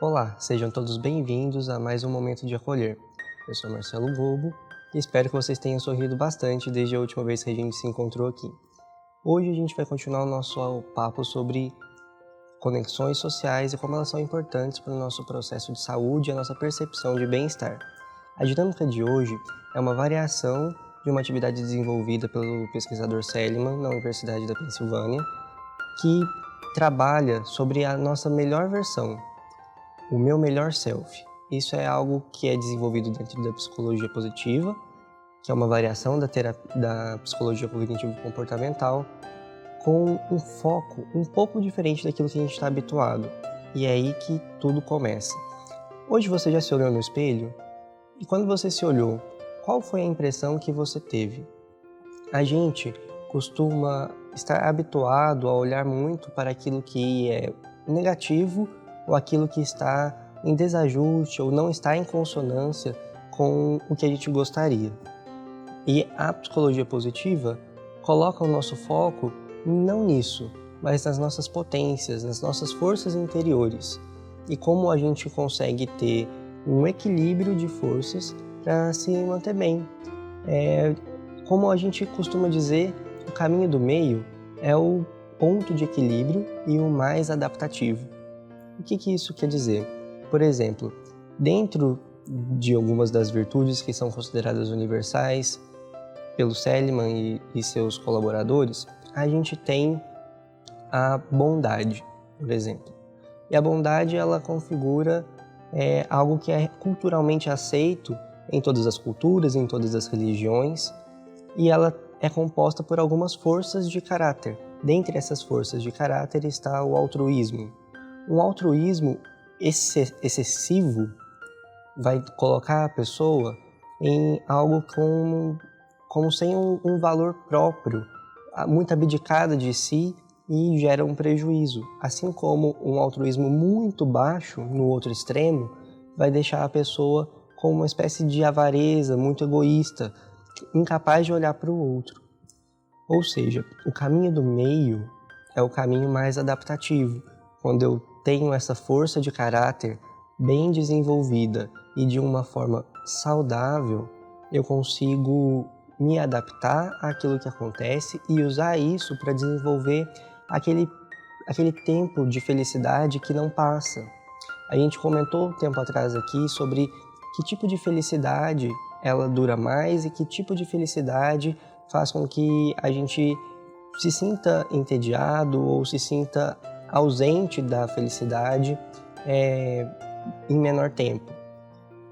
Olá, sejam todos bem-vindos a mais um Momento de Acolher. Eu sou Marcelo Gobo e espero que vocês tenham sorrido bastante desde a última vez que a gente se encontrou aqui. Hoje a gente vai continuar o nosso papo sobre conexões sociais e como elas são importantes para o nosso processo de saúde e a nossa percepção de bem-estar. A dinâmica de hoje é uma variação de uma atividade desenvolvida pelo pesquisador Seligman na Universidade da Pensilvânia, que trabalha sobre a nossa melhor versão, o meu melhor self. Isso é algo que é desenvolvido dentro da psicologia positiva, que é uma variação da psicologia cognitivo-comportamental, com um foco um pouco diferente daquilo que a gente está habituado. E é aí que tudo começa. Hoje você já se olhou no espelho? E quando você se olhou, qual foi a impressão que você teve? A gente costuma estar habituado a olhar muito para aquilo que é negativo ou aquilo que está em desajuste ou não está em consonância com o que a gente gostaria. E a psicologia positiva coloca o nosso foco não nisso, mas nas nossas potências, nas nossas forças interiores e como a gente consegue ter um equilíbrio de forças para se manter bem. Como a gente costuma dizer, o caminho do meio é o ponto de equilíbrio e o mais adaptativo. O que isso quer dizer? Por exemplo, dentro de algumas das virtudes que são consideradas universais pelo Seligman e seus colaboradores, a gente tem a bondade, por exemplo. E a bondade, ela configura algo que é culturalmente aceito em todas as culturas, em todas as religiões, e ela é composta por algumas forças de caráter. Dentre essas forças de caráter está o altruísmo. Um altruísmo excessivo vai colocar a pessoa em algo como sem um valor próprio, muito abdicada de si e gera um prejuízo. Assim como um altruísmo muito baixo, no outro extremo, vai deixar a pessoa com uma espécie de avareza, muito egoísta, incapaz de olhar para o outro. Ou seja, o caminho do meio é o caminho mais adaptativo. Quando eu tenho essa força de caráter bem desenvolvida e de uma forma saudável, eu consigo me adaptar àquilo que acontece e usar isso para desenvolver aquele tempo de felicidade que não passa. A gente comentou um tempo atrás aqui sobre que tipo de felicidade ela dura mais e que tipo de felicidade faz com que a gente se sinta entediado ou se sinta ausente da felicidade em menor tempo.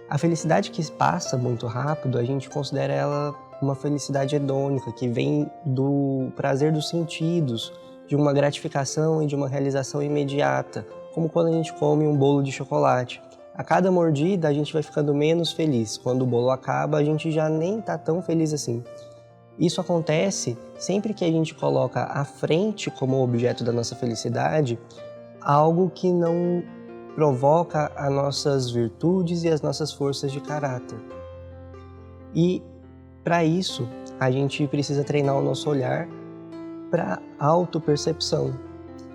A felicidade que passa muito rápido, a gente considera ela uma felicidade hedônica, que vem do prazer dos sentidos, de uma gratificação e de uma realização imediata, como quando a gente come um bolo de chocolate. A cada mordida a gente vai ficando menos feliz. Quando o bolo acaba, a gente já nem está tão feliz assim. Isso acontece sempre que a gente coloca à frente como objeto da nossa felicidade algo que não provoca as nossas virtudes e as nossas forças de caráter. E para isso, a gente precisa treinar o nosso olhar para autopercepção.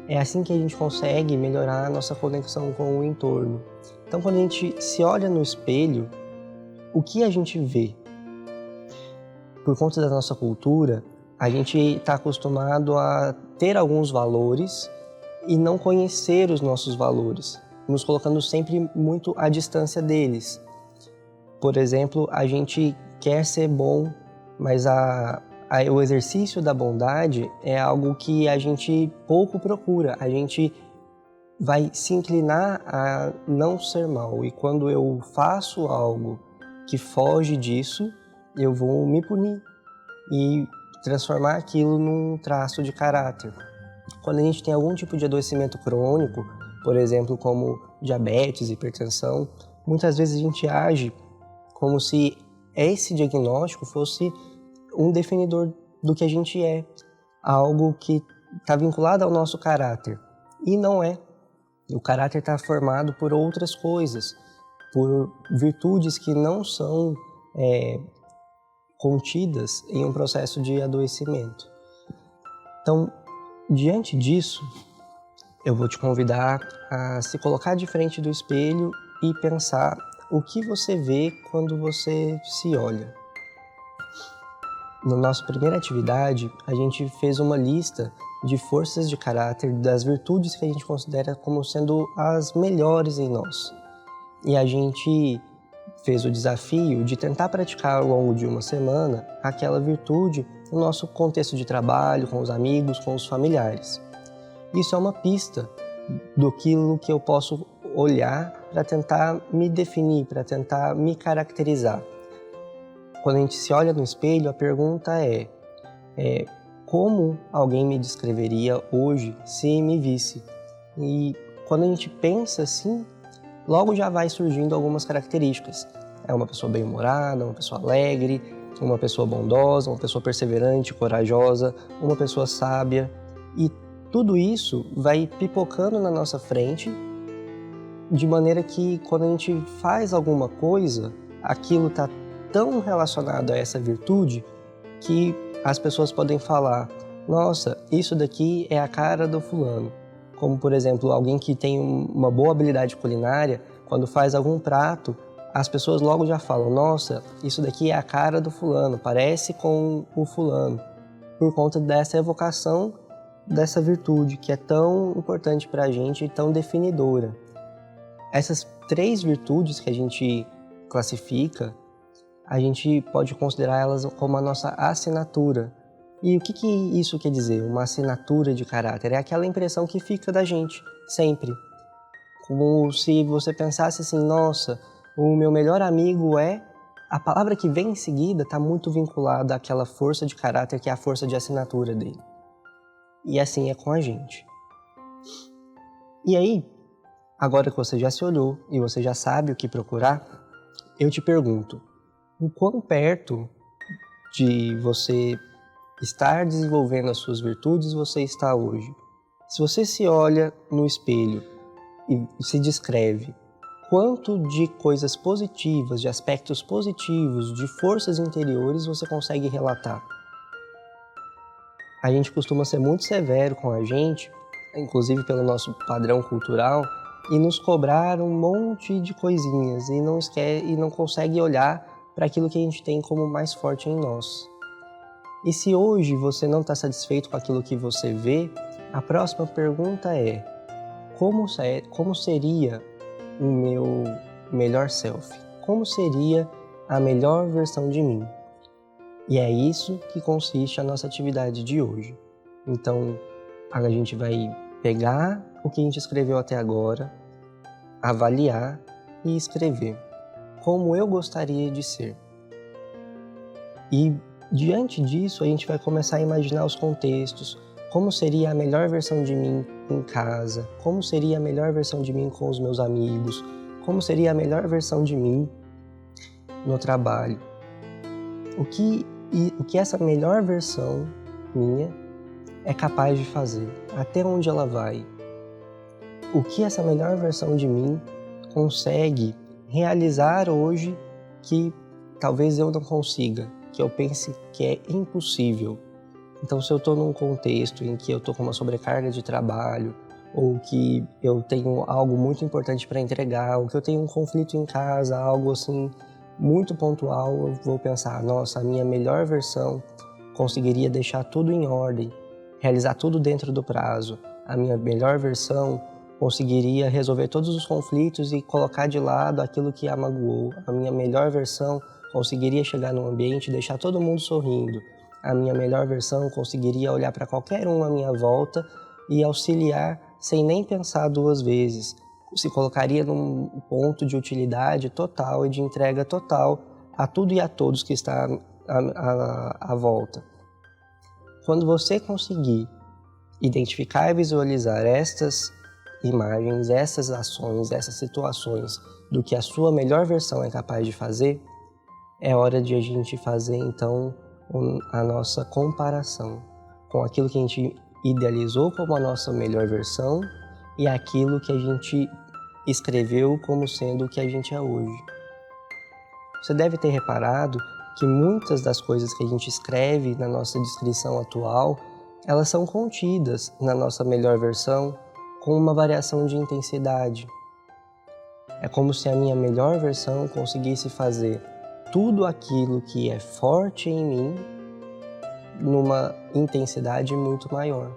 É assim que a gente consegue melhorar a nossa conexão com o entorno. Então, quando a gente se olha no espelho, o que a gente vê? Por conta da nossa cultura, a gente está acostumado a ter alguns valores e não conhecer os nossos valores, nos colocando sempre muito à distância deles. Por exemplo, a gente quer ser bom, mas o exercício da bondade é algo que a gente pouco procura. A gente vai se inclinar a não ser mal. E quando eu faço algo que foge disso, eu vou me punir e transformar aquilo num traço de caráter. Quando a gente tem algum tipo de adoecimento crônico, por exemplo, como diabetes, hipertensão, muitas vezes a gente age como se esse diagnóstico fosse um definidor do que a gente é, algo que está vinculado ao nosso caráter. E não é. O caráter está formado por outras coisas, por virtudes que não são contidas em um processo de adoecimento. Então, diante disso, eu vou te convidar a se colocar de frente do espelho e pensar o que você vê quando você se olha. Na nossa primeira atividade, a gente fez uma lista de forças de caráter, das virtudes que a gente considera como sendo as melhores em nós. E a gente fez o desafio de tentar praticar ao longo de uma semana aquela virtude no nosso contexto de trabalho, com os amigos, com os familiares. Isso é uma pista daquilo que eu posso olhar para tentar me definir, para tentar me caracterizar. Quando a gente se olha no espelho, a pergunta é como alguém me descreveria hoje se me visse? E quando a gente pensa assim, logo já vai surgindo algumas características. É uma pessoa bem-humorada, uma pessoa alegre, uma pessoa bondosa, uma pessoa perseverante, corajosa, uma pessoa sábia. E tudo isso vai pipocando na nossa frente, de maneira que quando a gente faz alguma coisa, aquilo está tão relacionado a essa virtude que as pessoas podem falar: nossa, isso daqui é a cara do fulano. Como, por exemplo, alguém que tem uma boa habilidade culinária, quando faz algum prato, as pessoas logo já falam: nossa, isso daqui é a cara do fulano, parece com o fulano, por conta dessa evocação dessa virtude que é tão importante para a gente e tão definidora. Essas 3 virtudes que a gente classifica, a gente pode considerar elas como a nossa assinatura. E o que isso quer dizer? Uma assinatura de caráter? É aquela impressão que fica da gente, sempre. Como se você pensasse assim: nossa, o meu melhor amigo é... A palavra que vem em seguida está muito vinculada àquela força de caráter que é a força de assinatura dele. E assim é com a gente. E aí, agora que você já se olhou e você já sabe o que procurar, eu te pergunto: o quão perto de você estar desenvolvendo as suas virtudes você está hoje? Se você se olha no espelho e se descreve, quanto de coisas positivas, de aspectos positivos, de forças interiores você consegue relatar? A gente costuma ser muito severo com a gente, inclusive pelo nosso padrão cultural, e nos cobrar um monte de coisinhas e não consegue olhar para aquilo que a gente tem como mais forte em nós. E se hoje você não está satisfeito com aquilo que você vê, a próxima pergunta é: como seria o meu melhor self? Como seria a melhor versão de mim? E é isso que consiste a nossa atividade de hoje. Então, a gente vai pegar o que a gente escreveu até agora, avaliar e escrever como eu gostaria de ser. E diante disso, a gente vai começar a imaginar os contextos, como seria a melhor versão de mim em casa, como seria a melhor versão de mim com os meus amigos, como seria a melhor versão de mim no trabalho. O que essa melhor versão minha é capaz de fazer, até onde ela vai. O que essa melhor versão de mim consegue realizar hoje que talvez eu não consiga, que eu pense que é impossível. Então, se eu estou num contexto em que eu estou com uma sobrecarga de trabalho, ou que eu tenho algo muito importante para entregar, ou que eu tenho um conflito em casa, algo assim muito pontual, eu vou pensar: nossa, a minha melhor versão conseguiria deixar tudo em ordem, realizar tudo dentro do prazo. A minha melhor versão conseguiria resolver todos os conflitos e colocar de lado aquilo que a magoou. A minha melhor versão conseguiria chegar num ambiente e deixar todo mundo sorrindo. A minha melhor versão conseguiria olhar para qualquer um à minha volta e auxiliar sem nem pensar 2 vezes. Se colocaria num ponto de utilidade total e de entrega total a tudo e a todos que está à volta. Quando você conseguir identificar e visualizar estas imagens, essas ações, essas situações do que a sua melhor versão é capaz de fazer, é hora de a gente fazer então a nossa comparação com aquilo que a gente idealizou como a nossa melhor versão e aquilo que a gente escreveu como sendo o que a gente é hoje. Você deve ter reparado que muitas das coisas que a gente escreve na nossa descrição atual, elas são contidas na nossa melhor versão com uma variação de intensidade. É como se a minha melhor versão conseguisse fazer tudo aquilo que é forte em mim numa intensidade muito maior.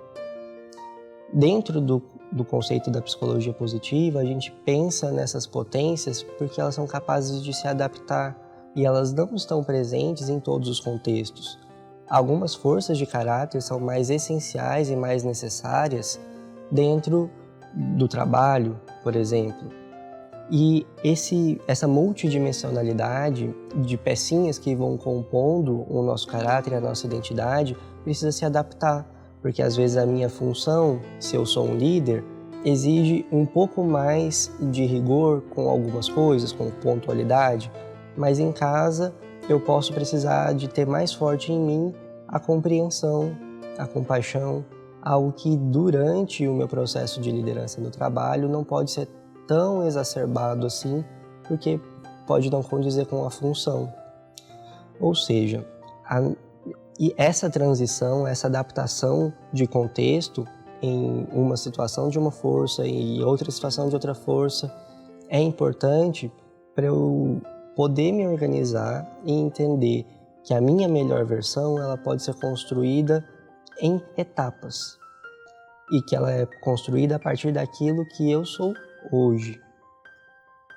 Dentro do conceito da psicologia positiva, a gente pensa nessas potências porque elas são capazes de se adaptar e elas não estão presentes em todos os contextos. Algumas forças de caráter são mais essenciais e mais necessárias dentro do trabalho, por exemplo. E essa multidimensionalidade de pecinhas que vão compondo o nosso caráter e a nossa identidade precisa se adaptar, porque às vezes a minha função, se eu sou um líder, exige um pouco mais de rigor com algumas coisas, com pontualidade, mas em casa eu posso precisar de ter mais forte em mim a compreensão, a compaixão, algo que durante o meu processo de liderança no trabalho não pode ser tão exacerbado assim, porque pode não condizer com a função. Ou seja, e essa transição, essa adaptação de contexto em uma situação de uma força e outra situação de outra força é importante para eu poder me organizar e entender que a minha melhor versão ela pode ser construída em etapas e que ela é construída a partir daquilo que eu sou hoje.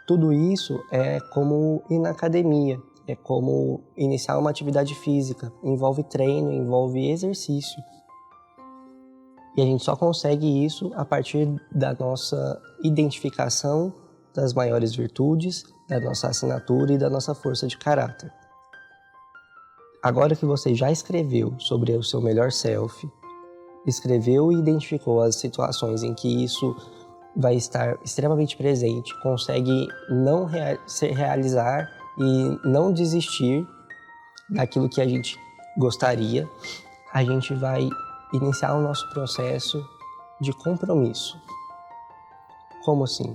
Tudo isso é como ir na academia, é como iniciar uma atividade física, envolve treino, envolve exercício. E a gente só consegue isso a partir da nossa identificação das maiores virtudes, da nossa assinatura e da nossa força de caráter. Agora que você já escreveu sobre o seu melhor self, escreveu e identificou as situações em que isso vai estar extremamente presente, consegue não se realizar e não desistir daquilo que a gente gostaria, a gente vai iniciar o nosso processo de compromisso. Como assim?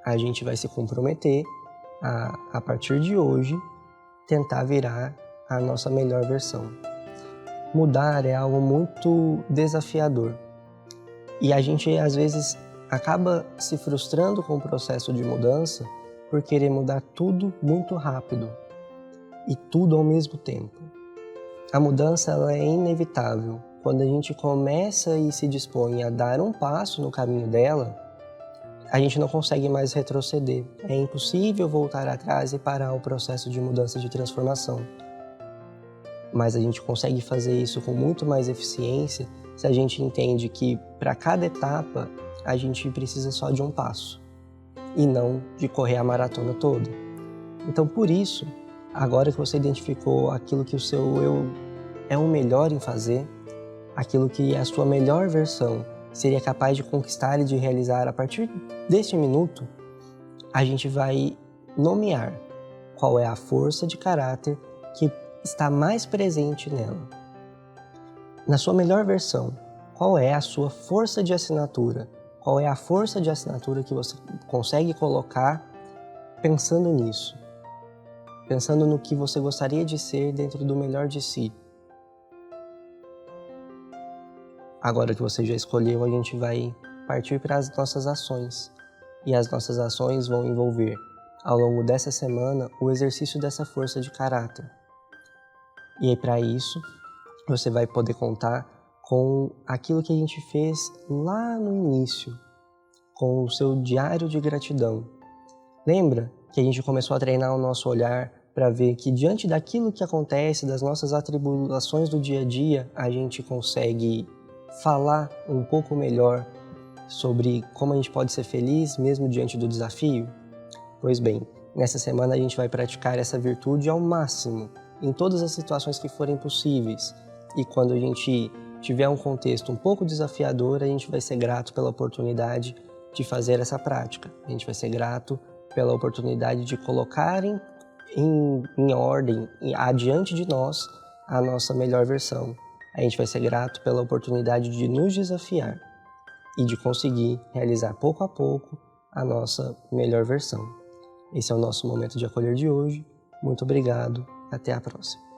A gente vai se comprometer a partir de hoje, tentar virar a nossa melhor versão. Mudar é algo muito desafiador e a gente às vezes acaba se frustrando com o processo de mudança por querer mudar tudo muito rápido e tudo ao mesmo tempo. A mudança ela é inevitável. Quando a gente começa e se dispõe a dar um passo no caminho dela, a gente não consegue mais retroceder. É impossível voltar atrás e parar o processo de mudança de transformação. Mas a gente consegue fazer isso com muito mais eficiência se a gente entende que para cada etapa a gente precisa só de um passo e não de correr a maratona toda. Então, por isso, agora que você identificou aquilo que o seu eu é o melhor em fazer, aquilo que a sua melhor versão seria capaz de conquistar e de realizar a partir deste minuto, a gente vai nomear qual é a força de caráter que está mais presente nela. Na sua melhor versão, qual é a sua força de assinatura? Qual é a força de assinatura que você consegue colocar pensando nisso? Pensando no que você gostaria de ser dentro do melhor de si. Agora que você já escolheu, a gente vai partir para as nossas ações. E as nossas ações vão envolver, ao longo dessa semana, o exercício dessa força de caráter. E aí, para isso, você vai poder contar com aquilo que a gente fez lá no início, com o seu diário de gratidão. Lembra que a gente começou a treinar o nosso olhar para ver que diante daquilo que acontece, das nossas atribulações do dia a dia, a gente consegue falar um pouco melhor sobre como a gente pode ser feliz mesmo diante do desafio? Pois bem, nessa semana a gente vai praticar essa virtude ao máximo, em todas as situações que forem possíveis. E quando a gente tiver um contexto um pouco desafiador, a gente vai ser grato pela oportunidade de fazer essa prática. A gente vai ser grato pela oportunidade de colocar em ordem, adiante de nós, a nossa melhor versão. A gente vai ser grato pela oportunidade de nos desafiar e de conseguir realizar pouco a pouco a nossa melhor versão. Esse é o nosso momento de acolher de hoje. Muito obrigado. Até a próxima.